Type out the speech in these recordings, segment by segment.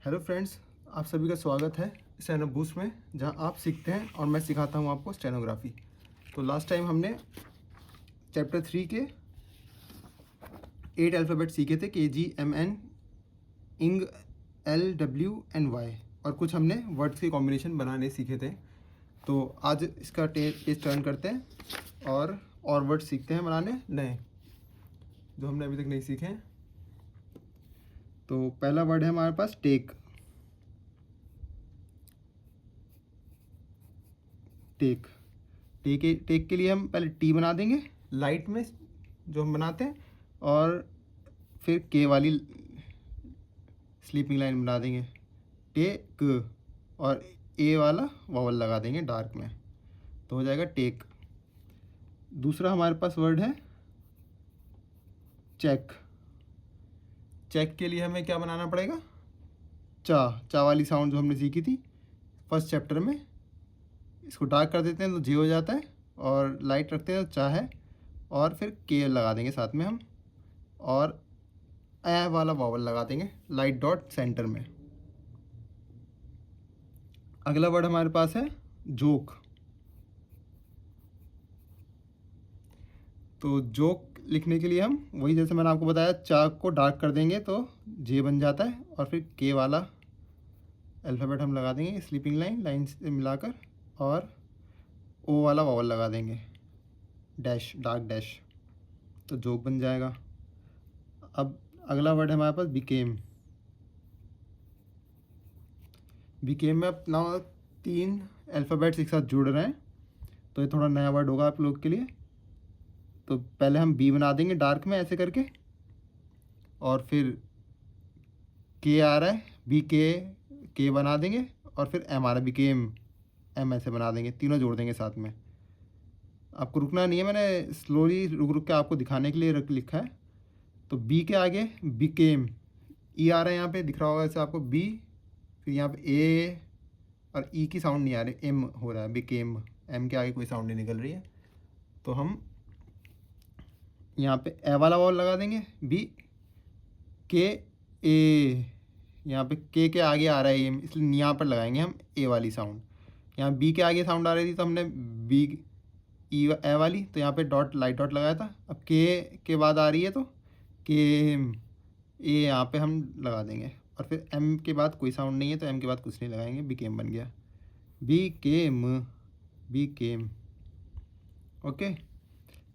Hello friends, आप सभी का स्वागत है स्टेनो बूस्ट में, जहां आप सीखते हैं और मैं सिखाता हूं आपको स्टेनोग्राफी। तो लास्ट टाइम हमने चैप्टर 3 के 8 अल्फ़ाबेट सीखे थे, KGMN, इंग, LWNY, और कुछ हमने वर्ड्स के कॉम्बिनेशन बनाने सीखे थे। तो आज इसका पेज टर्न करते हैं और वर्ड्स सीखते हैं बनाने नए, जो हमने अभी तक नहीं सीखे हैं। तो पहला वर्ड है हमारे पास टेक। टेक टेक के लिए हम पहले टी बना देंगे लाइट में, जो हम बनाते हैं, और फिर के वाली स्लीपिंग लाइन बना देंगे, टेक, और ए वाला वॉवल लगा देंगे डार्क में, तो हो जाएगा टेक। दूसरा हमारे पास वर्ड है चेक। चेक के लिए हमें क्या बनाना पड़ेगा? चा वाली साउंड जो हमने सीखी थी फर्स्ट चैप्टर में। इसको डार्क कर देते हैं तो जे हो जाता है, और लाइट रखते हैं तो चा है, और फिर के लगा देंगे साथ में हम, और ए वाला वॉवल लगा देंगे लाइट डॉट सेंटर में। अगला वर्ड हमारे पास है जोक। तो जोक लिखने के लिए हम वही, जैसे मैंने आपको बताया, चा को डार्क कर देंगे तो जे बन जाता है, और फिर के वाला अल्फ़ाबेट हम लगा देंगे स्लीपिंग लाइन से मिलाकर, और ओ वाला वॉवल लगा देंगे डैश, डार्क डैश, तो जोक बन जाएगा। अब अगला वर्ड है हमारे पास बिकेम। बिकेम में अपना 3 अल्फ़ाबेट्स एक साथ जुड़ रहे हैं, तो ये थोड़ा नया वर्ड होगा आप लोग के लिए। तो पहले हम बी बना देंगे डार्क में ऐसे करके, और फिर के आ रहा है, बी के बना देंगे, और फिर एम आ रहा है, बिकेम, एम ऐसे बना देंगे, तीनों जोड़ देंगे साथ में। आपको रुकना नहीं है, मैंने स्लोली रुक रुक के आपको दिखाने के लिए लिखा है। तो बी के आगे बिकेम, ई आ रहा है, यहाँ पे दिख रहा होगा ऐसे आपको बी, फिर यहाँ पे ए, और ई की साउंड नहीं आ रही, एम हो रहा है, बिकेम, एम के आगे कोई साउंड नहीं निकल रही है। तो हम यहाँ पे ए वाला वॉल लगा देंगे, बी के ए, यहाँ पे के आगे आ रहा है एम, इसलिए यहाँ पर लगाएंगे हम ए वाली साउंड। यहाँ बी के आगे साउंड आ रही थी तो हमने बी ई ए वाली, तो यहाँ पे डॉट, लाइट डॉट लगाया था। अब के बाद आ रही है तो के एम, ए यहाँ पे हम लगा देंगे, और फिर एम के बाद कोई साउंड नहीं है तो एम के बाद कुछ नहीं लगाएंगे, बी केम बन गया, बी केम। ओके।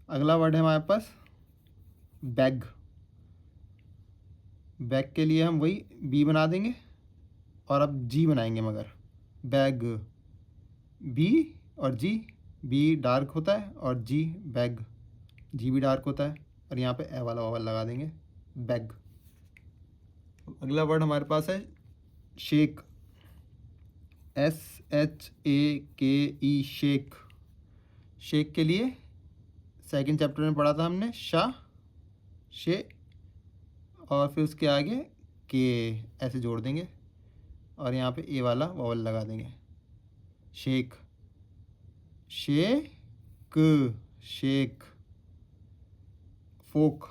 अगला वर्ड है हमारे पास बैग। बैग के लिए हम वही बी बना देंगे, और अब जी बनाएंगे, मगर बैग, बी और जी, बी डार्क होता है और जी बैग, जी भी डार्क होता है, और यहाँ पे ए वाला वावल लगा देंगे, बैग। अगला वर्ड हमारे पास है शेक। SHAKE, shake. शेक के लिए सेकंड चैप्टर में पढ़ा था हमने, शा, शे, और फिर उसके आगे के ऐसे जोड़ देंगे, और यहाँ पे ए वाला वॉवल लगा देंगे, शेक, शेक, शेक। फोक।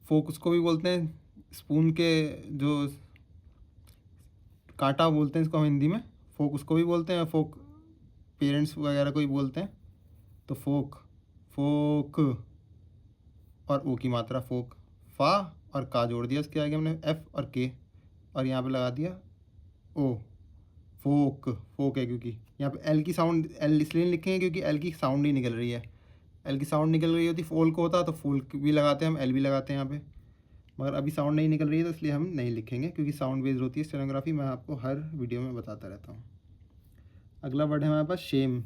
फोक उसको भी बोलते हैं, स्पून के जो कांटा बोलते हैं इसको हम हिंदी में, फोक उसको भी बोलते हैं, फोक पेरेंट्स वगैरह को भी बोलते हैं। तो फोक, फोक, और ओ की मात्रा फोक, फा और का जोड़ दिया, उसके आगे हमने एफ और के, और यहाँ पे लगा दिया ओ, फोक। फोक है क्योंकि यहाँ पे एल की साउंड, एल इसलिए नहीं लिखेंगे क्योंकि एल की साउंड नहीं निकल रही है। एल की साउंड निकल रही होती फोल को होता तो फूल भी लगाते हैं हम, एल भी लगाते हैं यहाँ पे, मगर अभी साउंड नहीं निकल रही है तो इसलिए हम नहीं लिखेंगे, क्योंकि साउंड बेस्ड होती है स्टेनोग्राफी, मैं आपको हर वीडियो में बताता रहता हूँ। अगला वर्ड है हमारे पास शेम।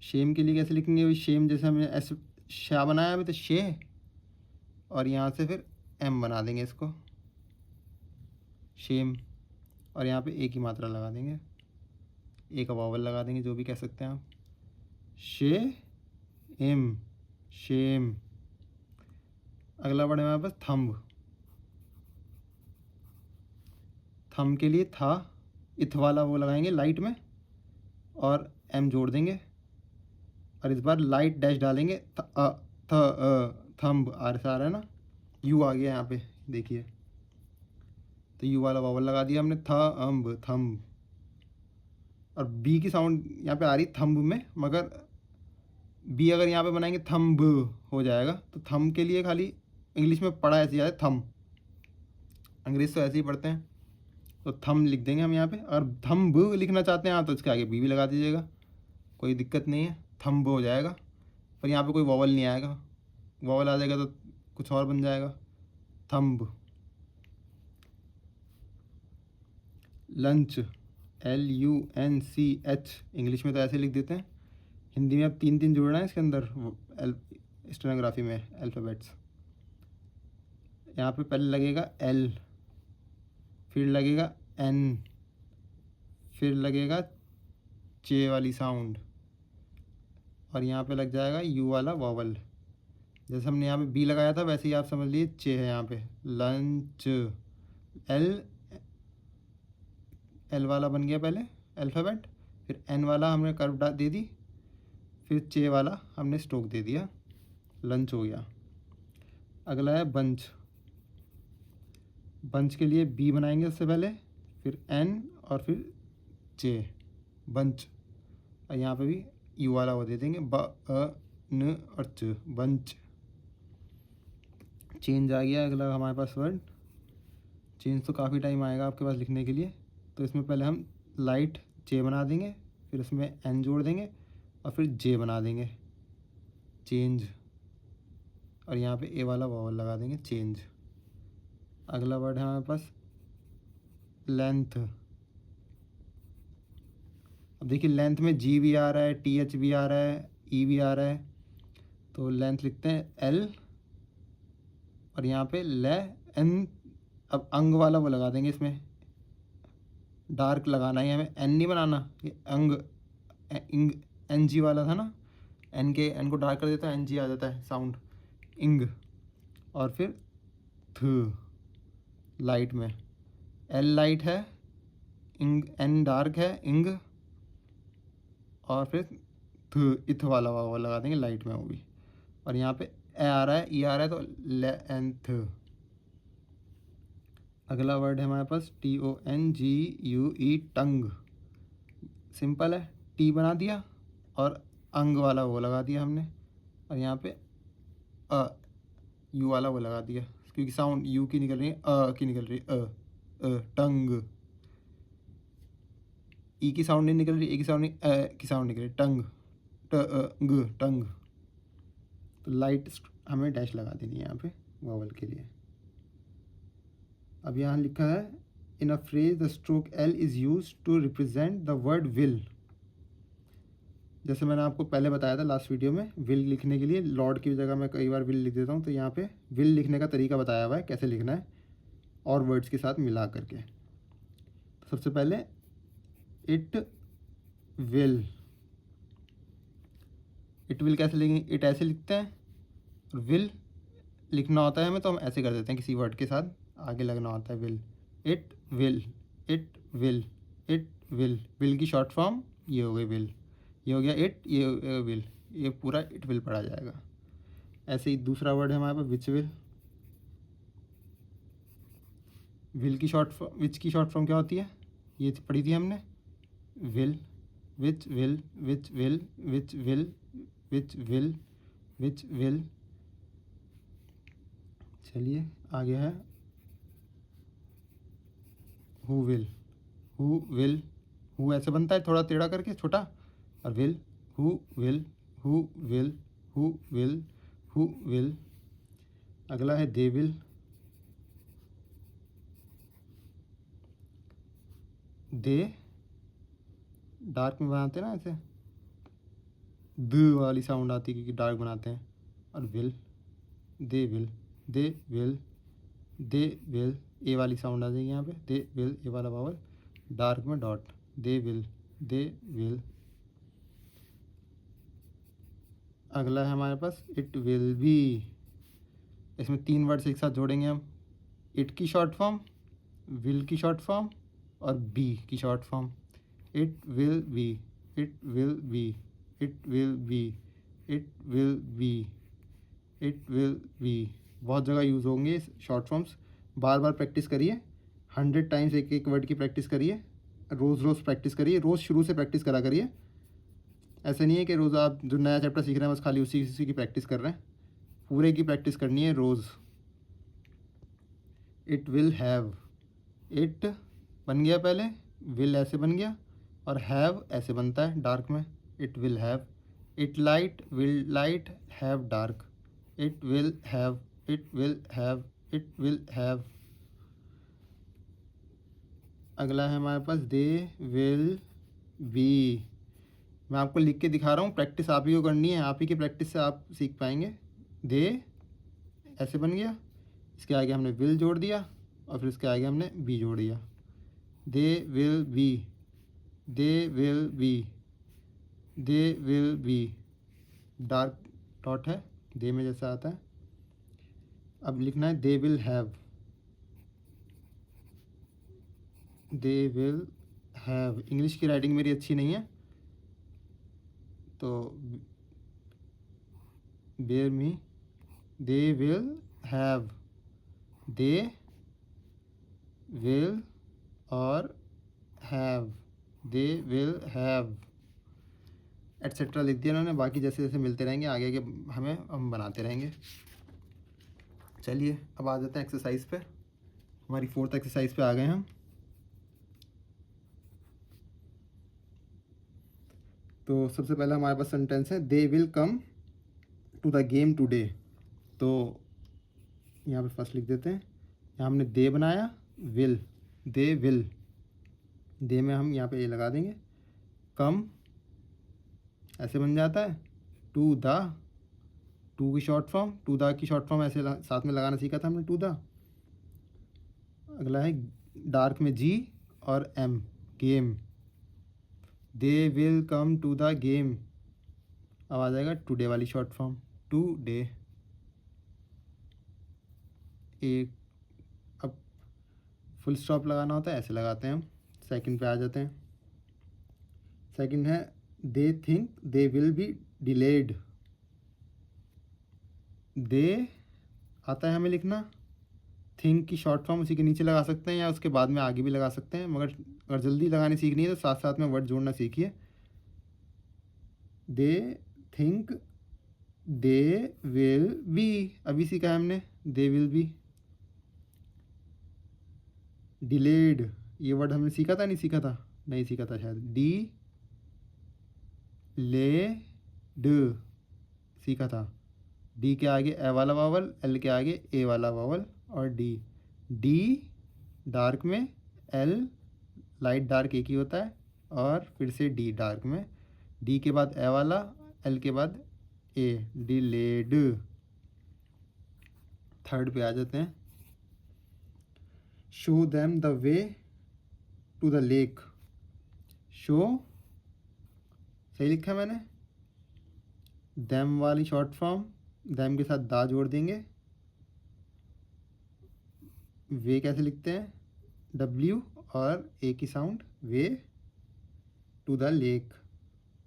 शेम के लिए कैसे लिखेंगे? वही शेम, जैसे हमने ऐसे शा बनाया अभी, तो शे, और यहाँ से फिर एम बना देंगे इसको, शेम, और यहाँ पे ए की मात्रा लगा देंगे, ए का वावल लगा देंगे, जो भी कह सकते हैं आप, शे एम, शेम। अगला वर्ड है हमारे पास थंब। थंब के लिए था, इथ वाला वो लगाएंगे लाइट में, और एम जोड़ देंगे, और इस बार लाइट डैश डालेंगे, थंब आर से आ रहा है ना, यू आ गया यहाँ पे देखिए, तो यू वाला वावल लगा दिया हमने, थंब थंब। और बी की साउंड यहाँ पे आ रही थंब में, मगर बी अगर यहाँ पे बनाएंगे थंब हो जाएगा, तो थंब के लिए खाली इंग्लिश में पढ़ा ऐसे जाए थंब, अंग्रेज तो ऐसे ही पढ़ते हैं, तो थंब लिख देंगे हम यहाँ पे। अगर थंब लिखना चाहते हैं आप तो इसके आगे बी भी लगा दीजिएगा, कोई दिक्कत नहीं है, थंब हो जाएगा। पर यहाँ पे कोई वॉवल नहीं आएगा, वॉवल आ जाएगा तो कुछ और बन जाएगा, थंब। लंच, LUNCH, इंग्लिश में तो ऐसे लिख देते हैं, हिंदी में अब 3 जोड़ना है इसके अंदर स्टेनोग्राफी में अल्फ़ाबेट्स। यहाँ पे पहले लगेगा L, फिर लगेगा N, फिर लगेगा चे वाली साउंड, और यहाँ पे लग जाएगा यू वाला वॉवल। जैसे हमने यहाँ पे बी लगाया था वैसे ही आप समझ लीजिए चे है यहाँ पे, लंच। एल वाला बन गया पहले अल्फ़ाबेट, फिर एन वाला हमने कर्व दे दी, फिर चे वाला हमने स्ट्रोक दे दिया, लंच हो गया। अगला है बंच। बंच के लिए बी बनाएंगे उससे पहले, फिर एन और फिर चे, बंच। और यहाँ पे भी यू वाला वो दे देंगे, ब अ न और च, बंच। चेंज आ गया अगला हमारे पास वर्ड। चेंज तो काफ़ी टाइम आएगा आपके पास लिखने के लिए, तो इसमें पहले हम लाइट चे बना देंगे, फिर उसमें एन जोड़ देंगे और फिर जे बना देंगे, चेंज। और यहाँ पे ए वाला वॉवल लगा देंगे, चेंज। अगला वर्ड है हमारे पास लेंथ। अब देखिए लेंथ में जी भी आ रहा है, TH भी आ रहा है, ई भी आ रहा है, तो लेंथ लिखते हैं L, और यहाँ पे ले एन। अब अंग वाला वो लगा देंगे, इसमें डार्क लगाना है हमें, एन नहीं बनाना, ये अंग इंग NG वाला था ना, एन को डार्क कर देता है, NG आ जाता है साउंड, इंग। और फिर थ, लाइट में L लाइट है, इंग N डार्क है, इंग। और फिर थ, इथ वाला वाव लगा देंगे लाइट में वो भी। और यहाँ पे ए आ रहा है, ई आ रहा है, तो लेंथ। अगला वर्ड है हमारे पास TONGUE, टंग। सिंपल है, टी बना दिया और अंग वाला वो लगा दिया हमने, और यहाँ पे यू वाला वो लगा दिया, क्योंकि साउंड यू की निकल रही है, की निकल रही है, टंग। ई की साउंड नहीं निकल रही, ए की साउंड नहीं, की साउंड निकल रही, टंग, टंग। तो लाइट हमें डैश लगा देनी है यहाँ पे वॉवल के लिए। अब यहाँ लिखा है in a phrase the stroke L is used to represent the word will. जैसे मैंने आपको पहले बताया था लास्ट वीडियो में, विल लिखने के लिए लॉर्ड की जगह मैं कई बार विल लिख देता हूँ, तो यहाँ पे विल लिखने का तरीका बताया हुआ है कैसे लिखना है और वर्ड्स के साथ मिला करके। तो सबसे पहले इट विल, इट विल कैसे लिखेंगे, इट ऐसे लिखते हैं, और विल लिखना होता है हमें तो हम ऐसे कर देते हैं, किसी वर्ड के साथ आगे लगना होता है will, it will, it will, it will. Will की शॉर्ट फॉर्म ये हो गई विल, ये हो गया इट, ये हो गया विल, ये पूरा इट विल पढ़ा जाएगा। ऐसे ही दूसरा वर्ड है हमारे पास विच विल। विल की शॉर्ट फॉर्म, विच की शॉर्ट फॉर्म क्या होती है, ये पढ़ी थी हमने, will, which will, which will, which will, which will, which will. चलिए आगे है who will, who will, who ऐसे बनता है थोड़ा टेढ़ा करके छोटा, और will, who will, who will, who will, who will. अगला है दे विल, दे डार्क में बनाते हैं ना ऐसे, द वाली साउंड आती है क्योंकि डार्क बनाते हैं, और will, they will, they will, they will, they will sound आ जाएगी यहाँ पे, दे विल, ए वाला वावल, डार्क में dot, they will, they will. अगला है हमारे पास इट विल बी। इसमें 3 वर्ड्स एक साथ जोड़ेंगे हम, इट की शॉर्ट फॉर्म, विल की शॉर्ट फॉर्म और बी की short form. It will B, it will B, it will B, it will B, it will B, बहुत जगह यूज़ होंगे शॉर्ट फॉर्म्स। बार बार प्रैक्टिस करिए, 100 टाइम्स एक एक वर्ड की प्रैक्टिस करिए, रोज़ रोज़ प्रैक्टिस करिए, रोज़ शुरू से प्रैक्टिस करा करिए। ऐसा नहीं है कि रोज़ आप जो नया चैप्टर सीख रहे हैं बस खाली उसी की प्रैक्टिस कर रहे हैं, पूरे की प्रैक्टिस करनी है रोज़। इट विल हैव, इट बन गया पहले, विल ऐसे बन गया और हैव ऐसे बनता है डार्क में, it will have. It light, will light, have dark, it will have, it will have, it will have. अगला है हमारे पास दे विल बी। मैं आपको लिख के दिखा रहा हूँ, प्रैक्टिस आप ही को करनी है, आप ही की प्रैक्टिस से आप सीख पाएंगे। दे ऐसे बन गया, इसके आगे हमने विल जोड़ दिया और फिर इसके आगे हमने बी जोड़ दिया। They will be, they will be, they will be, dark dot है दे में जैसा आता है। अब लिखना है they will have, they will have. English की राइटिंग मेरी अच्छी नहीं है तो bear me. They will have, they will और have, they will have etcetera लिख दिया उन्होंने। बाकी जैसे जैसे मिलते रहेंगे आगे आगे हम बनाते रहेंगे। चलिए अब आ जाते हैं एक्सरसाइज पे। हमारी 4th एक्सरसाइज पे आ गए हम। तो सबसे पहला हमारे पास सेंटेंस है they will come to the game today. तो यहाँ पे फर्स्ट लिख देते हैं, यहाँ हमने दे बनाया, विल, दे विल, दे में हम यहाँ पे ये लगा देंगे, कम ऐसे बन जाता है, टू द, टू की शॉर्ट फॉर्म, टू द की शॉर्ट फॉर्म ऐसे साथ में लगाना सीखा था हमने, टू द। अगला है डार्क में जी और M, game, they will come to the game. अब आ जाएगा टुडे वाली शॉर्ट फॉर्म, टू डे। एक अब फुल स्टॉप लगाना होता है, ऐसे लगाते हैं हम। सेकंड पे आ जाते हैं। सेकंड है they think they will be delayed. They आता है हमें लिखना, थिंक की शॉर्ट फॉर्म उसी के नीचे लगा सकते हैं या उसके बाद में आगे भी लगा सकते हैं, मगर अगर जल्दी लगानी सीखनी है तो साथ साथ में वर्ड जोड़ना सीखिए। दे थिंक दे विल बी, अभी सीखा है हमने, दे विल बी। डिलेड, ये वर्ड हमने सीखा था नहीं सीखा था, नहीं सीखा था शायद, डी ले ड सीखा था। डी के आगे ए वाला वावल, एल के आगे ए वाला वावल और डी। डी डार्क में, एल लाइट डार्क एक ही होता है और फिर से डी डार्क में, डी के बाद ए वाला, एल के बाद ए, डिलेड। थर्ड पे आ जाते हैं, show them the way to the lake. Show सही लिखा है मैंने, देम वाली शॉर्ट फॉर्म, देम के साथ दा जोड़ देंगे। वे कैसे लिखते हैं, डब्ल्यू और ए की sound, way to the lake,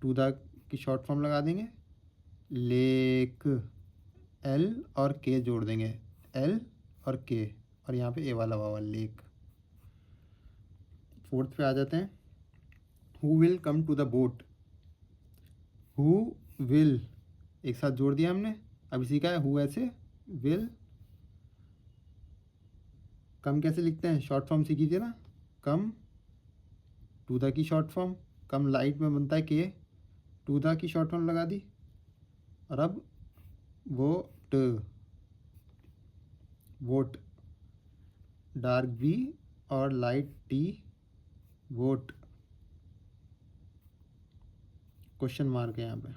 to the की शॉर्ट फॉर्म लगा देंगे, लेक, एल और के जोड़ देंगे, एल और के, और यहाँ पे ए वाला वावल, लेक। फोर्थ पे आ जाते हैं, who will come to the boat. Who will एक साथ जोड़ दिया हमने, अभी सीखा है हु ऐसे, विल। कम कैसे लिखते हैं, शॉर्ट फॉर्म सीखी थी ना, कम, टू द की शॉर्ट फॉर्म, कम लाइट में बनता है के, टू द की शॉर्ट फॉर्म लगा दी, और अब वो ट, वोट, डार्क बी और light T, vote. Question mark है यहाँ पे।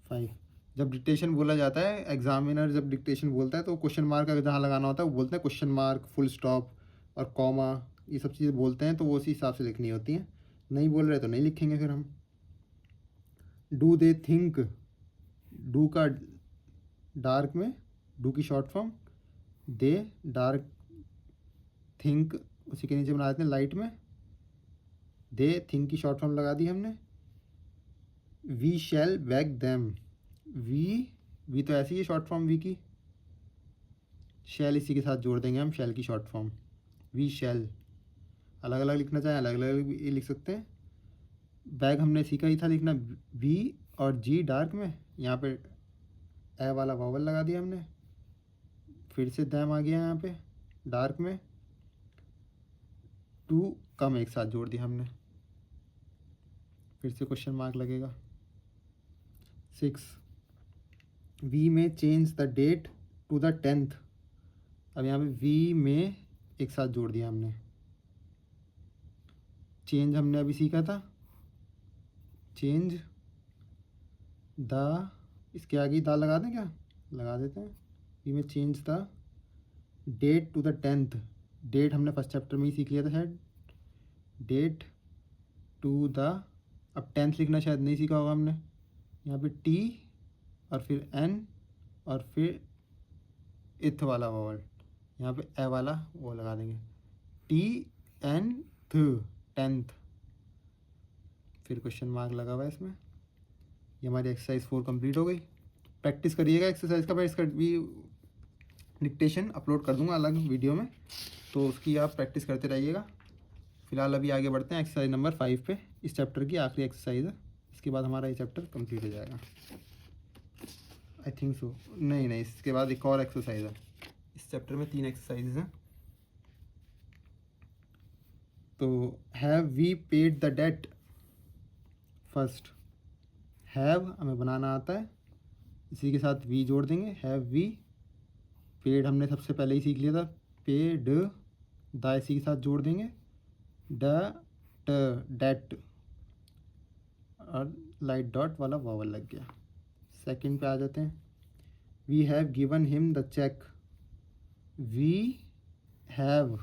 5, जब डिक्टेशन बोला जाता है, एग्जामिनर जब डिक्टेशन बोलता है तो क्वेश्चन मार्क अगर जहाँ लगाना होता है वो बोलते हैं क्वेश्चन मार्क, फुल स्टॉप और कॉमा, ये सब चीज़ें बोलते हैं तो वो उसी हिसाब से लिखनी होती हैं। नहीं बोल रहे तो नहीं लिखेंगे फिर हम। डू दे थिंक, डू का डार्क में, डू की short form, they dark, think उसी के नीचे बना देते हैं लाइट में, दे थिंक की शॉर्ट फॉर्म लगा दी हमने, we shall bag them. We तो ऐसी है शॉर्ट फॉर्म वी की, शैल इसी के साथ जोड़ देंगे हम, शैल की शॉर्ट फॉर्म वी शैल। अलग अलग लिखना चाहें अलग अलग भी लिख सकते हैं। बैग हमने सीखा ही था लिखना वी और जी डार्क में, यहाँ पे ए वाला वावल लगा दिया हमने, फिर से दैम आ गया यहाँ पे डार्क में, टू कम एक साथ जोड़ दिया हमने, फिर से क्वेश्चन मार्क लगेगा। 6 we may change the date to the 10th। अब यहाँ पे वी में एक साथ जोड़ दिया हमने, चेंज हमने अभी सीखा था, चेंज द, इसके आगे द लगा दें क्या, लगा देते हैं। We may change the date to the 10th। Date हमने फर्स्ट चैप्टर में ही सीख लिया था शायद, डेट टू द, अब 10th लिखना शायद नहीं सीखा होगा हमने। यहाँ पे टी और फिर एन और फिर इथ वाला वर्ड, यहाँ पे ए वाला वो लगा देंगे, टी एन थ 10th, फिर क्वेश्चन मार्क लगा हुआ है इसमें। ये हमारी एक्सरसाइज 4 कंप्लीट हो गई। प्रैक्टिस करिएगा एक्सरसाइज का, मैं इसका भी डिक्टेशन अपलोड कर दूंगा अलग वीडियो में, तो उसकी आप प्रैक्टिस करते रहिएगा। फिलहाल अभी आगे बढ़ते हैं एक्सरसाइज नंबर 5 पे। इस चैप्टर की आखिरी एक्सरसाइज है, इसके बाद हमारा ये चैप्टर कंप्लीट हो जाएगा। आई थिंक सो, नहीं इसके बाद एक और एक्सरसाइज है। इस चैप्टर में 3 एक्सरसाइजेज हैं। तो have we paid the date, first have हमें बनाना आता है, इसी के साथ वी जोड़ देंगे, हैव वी। पेड हमने सबसे पहले ही सीख लिया था, पेड, द इसी के साथ जोड़ देंगे, ड ट डेट, और लाइट डॉट वाला वावल लग गया। सेकंड पे आ जाते हैं, we have given him the cheque. We have,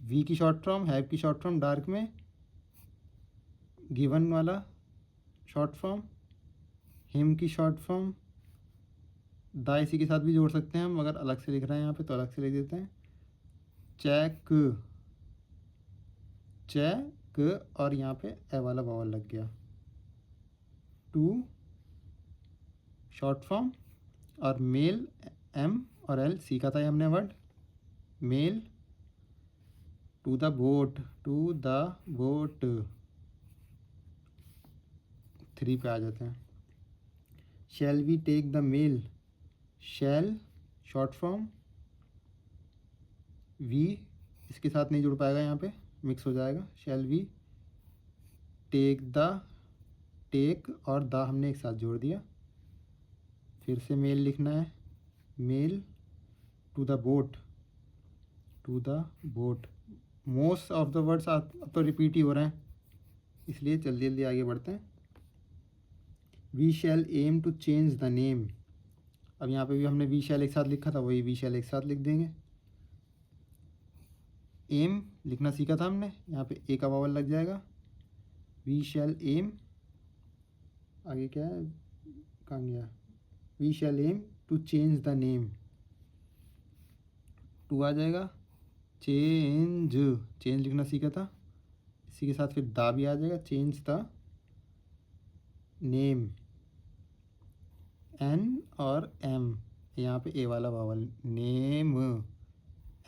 we की शॉर्ट फॉर्म, हैव की शॉर्ट फॉर्म डार्क में, गिवन वाला शॉर्ट फॉर्म, हिम की शॉर्ट फॉर्म, द इसी के साथ भी जोड़ सकते हैं हम, अगर अलग से लिख रहे हैं यहाँ पे तो अलग से लिख देते हैं, चेक, चेक, और यहाँ पे ए वाला वावल लग गया, टू शॉर्ट फॉर्म, और मेल एम और एल सीखा था ये हमने word, mail, to the boat, to the boat. 3 पे आ जाते हैं, shall we take the mail, shall short form, we इसके साथ नहीं जुड़ पाएगा, यहाँ पे मिक्स हो जाएगा, shall we take the, take और द हमने एक साथ जोड़ दिया, फिर से मेल लिखना है, mail to the boat, to the boat. Most of the words अब तो रिपीट ही हो रहे हैं, इसलिए जल्दी जल्दी आगे बढ़ते हैं। We shall aim to change the name. अब यहाँ पे भी हमने वी शैल एक साथ लिखा था, वही वी शैल एक साथ लिख देंगे। एम लिखना सीखा था हमने, यहाँ पे ए का वावल लग जाएगा, वी शैल एम, आगे क्या है, कहाँ गया, we shall aim to change the name, to आ जाएगा, चेंज, चेंज लिखना सीखा था, इसी के साथ फिर दा भी आ जाएगा, चेंज द नेम, एन और एम, यहाँ पे ए वाला वावल, नेम,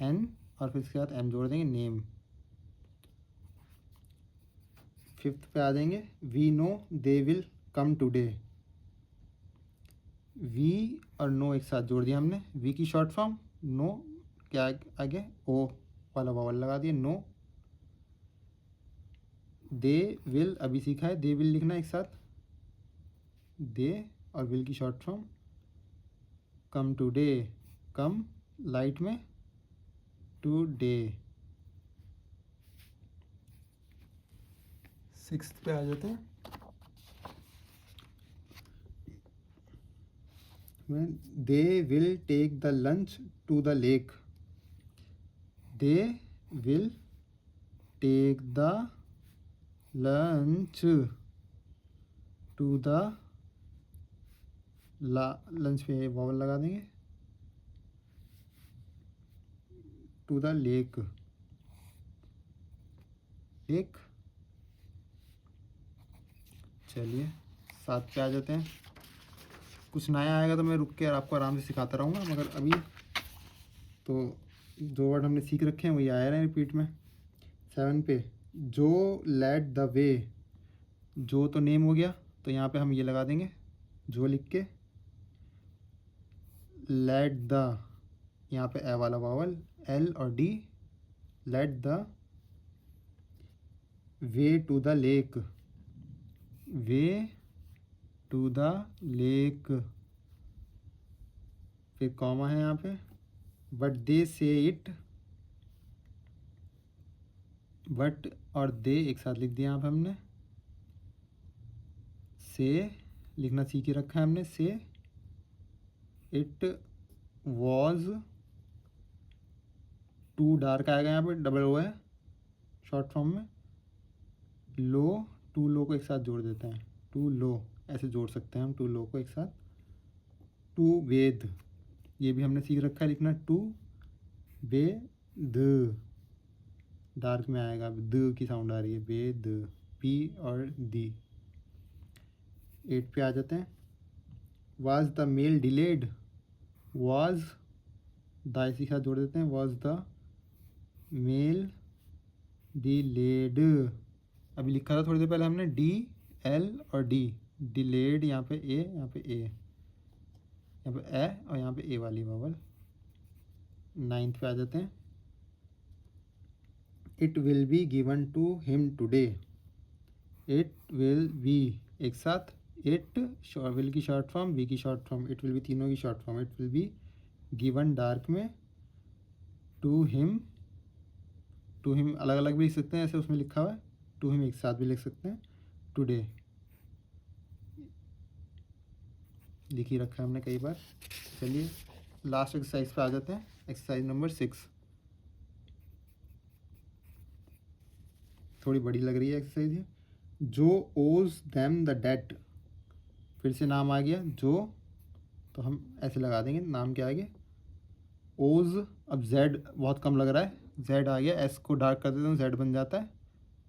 एन और फिर इसके साथ एम जोड़ देंगे, नेम। 5th पे आ जाएंगे, we know they will come today. We और नो एक साथ जोड़ दिया हमने, वी की शॉर्ट फॉर्म, नो क्या आगे ओ वाला वावल लगा दिया, नो, दे विल अभी सीखा है, दे विल लिखना एक साथ, दे और विल की short form, come today, come light में, टुडे। 6th पे आ जाते हैं, they will take the lunch to the lake, they will take the lunch to the, lunch पे वावल लगा देंगे, टू द लेक, लेक। चलिए 7 पे आ जाते हैं। कुछ नया आएगा तो मैं रुक के आपको आराम से सिखाता रहूँगा, मगर अभी तो जो वर्ड हमने सीख रखे हैं वही आया रहे हैं रिपीट में। 7 पे जो लेट द वे, जो तो नेम हो गया, तो यहाँ पे हम ये लगा देंगे जो लिख के, लेट द, यहाँ पे ए वाला वावल एल और D, let the way to the lake, way to the lake, फिर कॉमा है यहाँ पे, बट दे से इट, बट और दे एक साथ लिख दिया यहाँ पे हमने, से लिखना सीख ही रखा है हमने, से इट वॉज टू डार्क आएगा यहाँ पे, डबल ओ है शॉर्ट फॉर्म में, लो, टू लो को एक साथ जोड़ देते हैं, टू लो ऐसे जोड़ सकते हैं हम, टू लो को एक साथ, टू वेद, ये भी हमने सीख रखा है लिखना, टू वेद, डार्क में आएगा, द की साउंड आ रही है, वेद, पी और दी। 8 पे आ जाते हैं। Was the mail delayed, was the इसी के साथ जोड़ देते हैं, वाज द मेल डिलेड, अभी लिखा था थोड़ी देर पहले हमने डी एल और डी, डिलेड यहाँ पे ए, यहाँ पे ए, यहाँ पे ए और यहाँ पे ए वाली वावल। 9th पे आ जाते हैं। It will be given to him today, it will be एक साथ, इट विल की शॉर्ट फॉर्म, बी की short form, it will be तीनों की short form, it will be given dark में, टू हिम, टू हिम अलग अलग भी लिख सकते हैं ऐसे उसमें लिखा हुआ है, टू हिम एक साथ भी लिख सकते हैं, टुडे लिख ही रखा है हमने कई बार। चलिए लास्ट एक्सरसाइज पे आ जाते हैं, एक्सरसाइज नंबर 6, थोड़ी बड़ी लग रही है एक्सरसाइज ये। जो ओज देम द डेट, फिर से नाम आ गया जो, तो हम ऐसे लगा देंगे नाम के आगे ओज, अब जेड बहुत कम लग रहा है, जेड आ गया, एस को डार्क कर देते हैं जेड बन जाता है,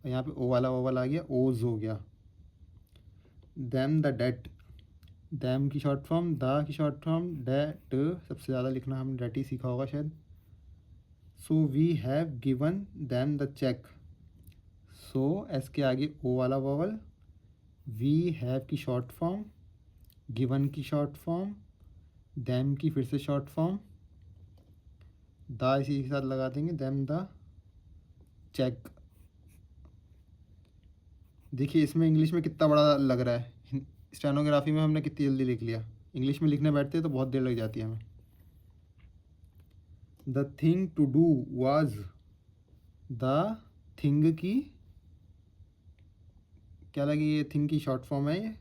और यहाँ पे ओ वाला ओवल आ गया, ओज हो गया। देम द डेट, दैम की शॉर्ट फॉर्म, द की शॉर्ट फॉर्म, डेट, सबसे ज़्यादा लिखना हमने डेट ही सीखा होगा शायद। So we have given them the cheque, so S के आगे ओ वाला वॉवल, वी हैव की शॉर्ट फॉर्म, गिवन की शॉर्ट फॉर्म, दैम की फिर से शॉर्ट फॉर्म, द इसी के साथ लगा देंगे, दैम द चेक। देखिए इसमें इंग्लिश में कितना बड़ा लग रहा है, स्टेनोग्राफी में हमने कितनी जल्दी लिख लिया, इंग्लिश में लिखने बैठते हैं तो बहुत देर लग जाती है हमें। The thing to do was, the thing की क्या लगी, ये थिंग की शॉर्ट फॉर्म है, ये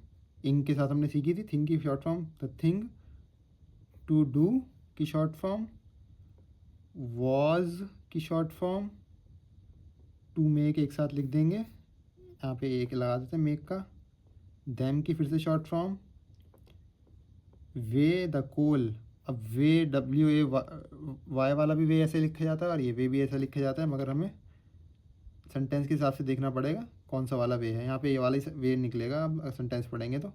इंग के साथ हमने सीखी थी, थिंग की short form, the thing to do की शॉर्ट फॉर्म, वॉज की शॉर्ट फॉर्म, टू मेक एक साथ लिख देंगे, यहाँ पे एक लगा देते हैं मेक का, दैम की फिर से short form, weigh the coal, अब वे डब्ल्यू ए वाई वाला भी वे ऐसे लिखा जाता है और ये वे भी ऐसा लिखा जाता है, मगर हमें सेंटेंस के हिसाब से देखना पड़ेगा कौन सा वाला वे है, यहाँ पे ये वाला ही वे निकलेगा अब सेंटेंस पढ़ेंगे तो,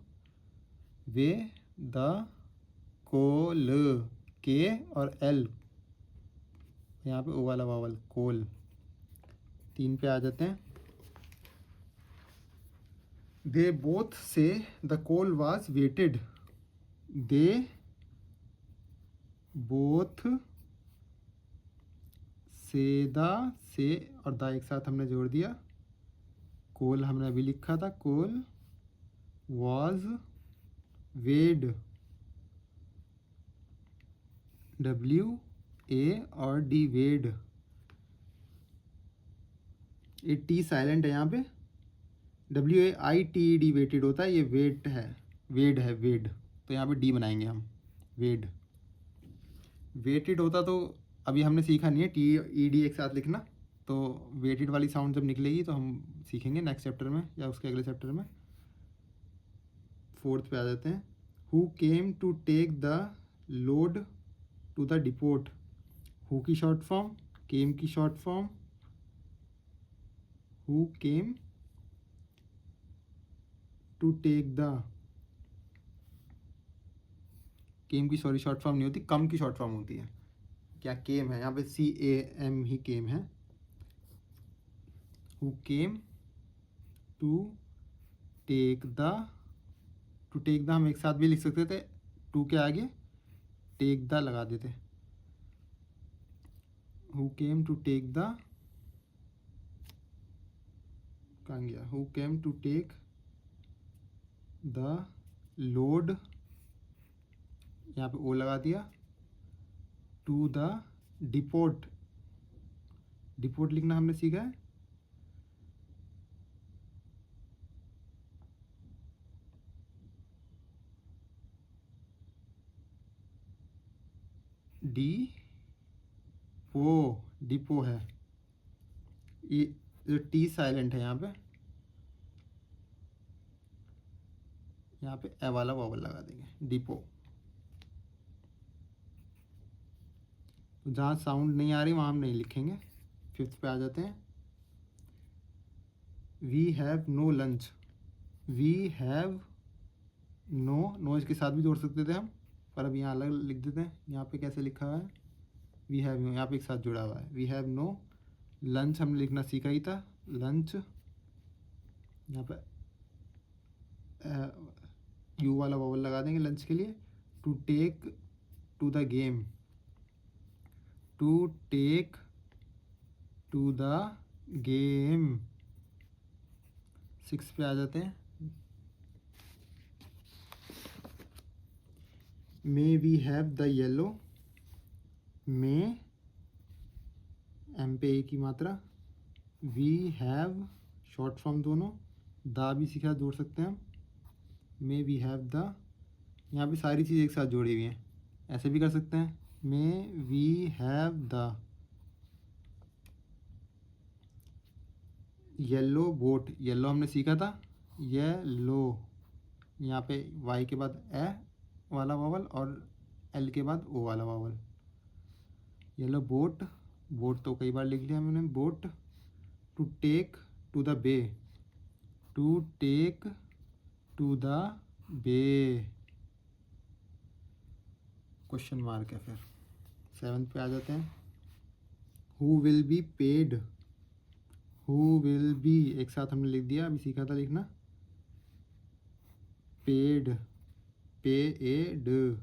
वे द कोल, के और एल, यहाँ पे ओ वाला वावल कोल। 3 पे आ जाते हैं। They both saw the coal was waited, they both saw the, saw और द एक साथ हमने जोड़ दिया, कोल हमने अभी लिखा था, कोल वाज वेड, डब्ल्यू ए और D wade, A T silent है यहाँ पे, W A I T D waited होता है, ये वेट है, वेड है, वेड, तो यहाँ पे डी बनाएंगे हम, वेड। वेटेड होता तो अभी हमने सीखा नहीं है टी ई डी एक साथ लिखना, तो वेटेड वाली साउंड जब निकलेगी तो हम सीखेंगे नेक्स्ट चैप्टर में या उसके अगले चैप्टर में। 4th पे आ जाते हैं। Who came to take the load to the depot, who की शॉर्ट फॉर्म, केम की short form, who came to take the, came की सॉरी शॉर्ट फॉर्म नहीं होती, कम की शॉर्ट फॉर्म होती है। क्या केम है, यहाँ पे CAM ही केम है। Who came to take the, to take the हम एक साथ भी लिख सकते थे, टू के आगे टेक द लगा देते। Who came to take the, कहाँ गया, who came to take the load, यहाँ पे ओ लगा दिया, टू द डिपोट, डिपोट लिखना हमने सीखा है, डी ओ, डिपो है, ये जो टी साइलेंट है यहाँ पे ए वाला वॉवल लगा देंगे, डिपो। तो जहाँ साउंड नहीं आ रही वहाँ हम नहीं लिखेंगे। 5th पे आ जाते हैं। We have no lunch, we have no इसके साथ भी जोड़ सकते थे हम, पर अब यहाँ अलग लिख देते हैं। यहाँ पे कैसे लिखा हुआ है, वी हैव नो, यहाँ पे एक साथ जुड़ा हुआ है, वी हैव नो लंच हमने लिखना सीखा ही था, लंच, यहाँ पे यू वाला वॉवल लगा देंगे लंच के लिए। To take to the game, to take to the game. 6 पे आ जाते हैं। May we have the yellow, may M पे ए की मात्रा, वी हैव शॉर्ट फॉर्म दोनों, द भी सीखा जोड़ सकते हैं हम, मे वी हैव द, यहाँ पे सारी चीज़ एक साथ जोड़ी हुई हैं, ऐसे भी कर सकते हैं, may we have the yellow boat, yellow हमने सीखा था, येलो, यहाँ पे वाई के बाद ए वाला वावल और एल के बाद ओ वाला वावल, येलो बोट, बोट तो कई बार लिख लिया मैंने, boat. To take to the bay, to take to the bay, question mark है। फिर 7th पे आ जाते हैं। Who will be paid, who will be एक साथ हमने लिख दिया, अभी सीखा था लिखना, paid, P A D,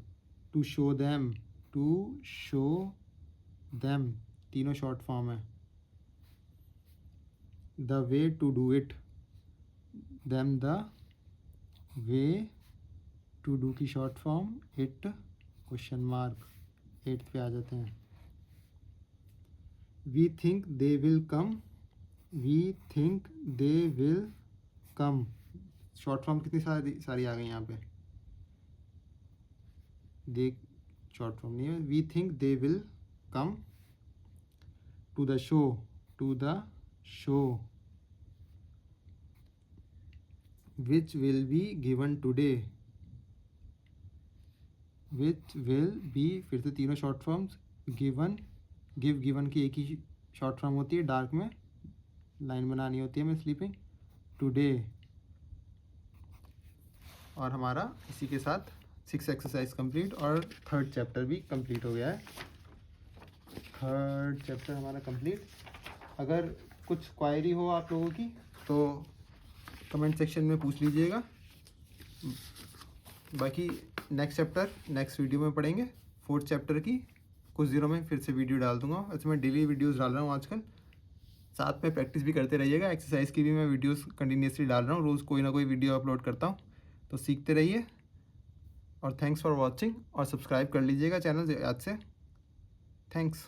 to show them, to show them, तीनों शॉर्ट फॉर्म है, the way to do it, them the way to do की short form, it question mark. 8th पे आ जाते हैं। We think they will come, we think they will come, short form कितनी सारी आ गई यहाँ पे, दे शॉर्ट फॉर्म नहीं है, we think they will come to the show, to the show, which will be given today, which will be, फिर से तीनों शॉर्ट फॉर्म्स, गिवन, गिवन की एक ही शॉर्ट फॉर्म होती है, डार्क में लाइन बनानी होती है हमें, स्लीपिंग, टुडे। और हमारा इसी के साथ 6 एक्सरसाइज कंप्लीट और 3rd चैप्टर भी कंप्लीट हो गया है। 3rd चैप्टर हमारा कंप्लीट। अगर कुछ क्वायरी हो आप लोगों की तो कमेंट सेक्शन में पूछ लीजिएगा। बाकी नेक्स्ट चैप्टर नेक्स्ट वीडियो में पढ़ेंगे। 4th चैप्टर की कुछ दिनों में फिर से वीडियो डाल दूंगा। वैसे मैं डेली वीडियोस डाल रहा हूँ आजकल, साथ में प्रैक्टिस भी करते रहिएगा। एक्सरसाइज की भी मैं वीडियोस कंटिन्यूसली डाल रहा हूँ, रोज़ कोई ना कोई वीडियो अपलोड करता हूँ, तो सीखते रहिए। और थैंक्स फॉर वॉचिंग, और सब्सक्राइब कर लीजिएगा चैनल आज से। थैंक्स।